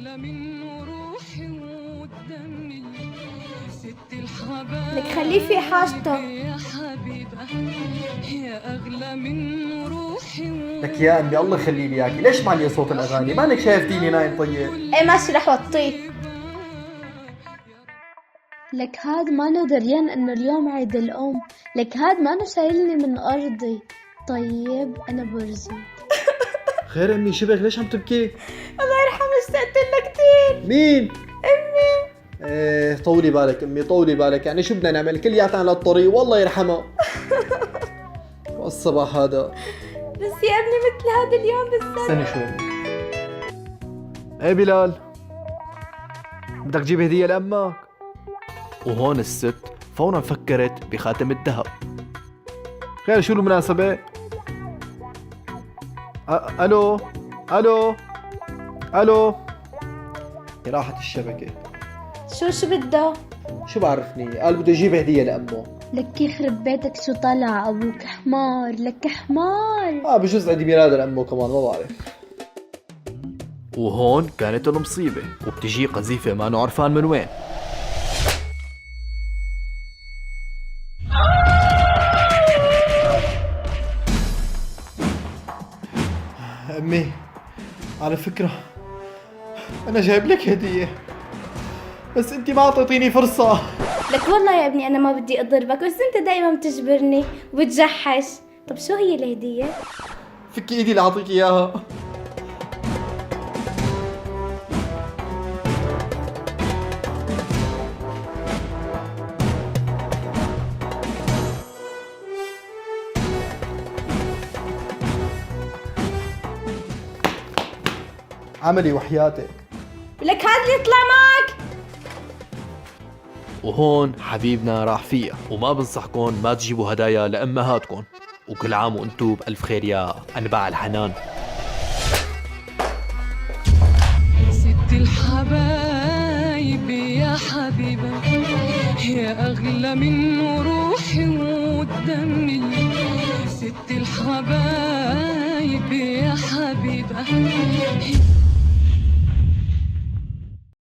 أغلى من روحي ودمي ست الحبايب لك خليه في حاجته يا حبيبة يا أغلى من روحي لك يا امي الله يخلي لي اياكي، ليش معلي صوت الاغاني؟ مانك شايفتيني نايم طيب؟ ايه ماشي رح وطيه. لك هاد مانو دريان انه اليوم عيد الام، لك هاد مانو شايلني من ارضي. طيب انا برزق. خير امي شبك ليش عم تبكي؟ الله يرحمه اشتقت لك كثير. مين؟ امي. ايه طولي بالك امي طولي بالك، يعني شو بدنا نعمل كلياتنا على الطريق والله يرحمها. والصباح هذا بس يا ابني مثل هذا اليوم بالسنة. استني شوي. ايه بلال بدك تجيب هدية لأمك؟ وهون الست فورا فكرت بخاتم الذهب. خير شو المناسبة؟ الو الو الو. راحت الشبكة. شو بده؟ شو بعرفني، قال بده يجيب هدية لأمه. لك يخرب بيتك شو طلع ابوك حمار، لك حمار. بجوز عندي ميلاد لأمه كمان ما بعرف. وهون كانت المصيبة وبتجي قذيفة ما نعرفان من وين. أمي على فكرة أنا جايب لك هدية بس أنت ما أعطيتيني فرصة. لك والله يا ابني انا ما بدي اضربك بس انت دائما بتجبرني وبتجحش. طب شو هي الهدية؟ فكي إيدي لأعطيك إياها. عملي وحياتك. لك هذا اللي يطلع معك. وهون حبيبنا راح فيها، وما بنصحكم ما تجيبوا هدايا لأمهاتكم، وكل عام وانتم بألف خير يا أنباع الحنان. ست الحبايب يا حبيبة يا أغلى من روحي ودمي ست الحبايب يا حبيبة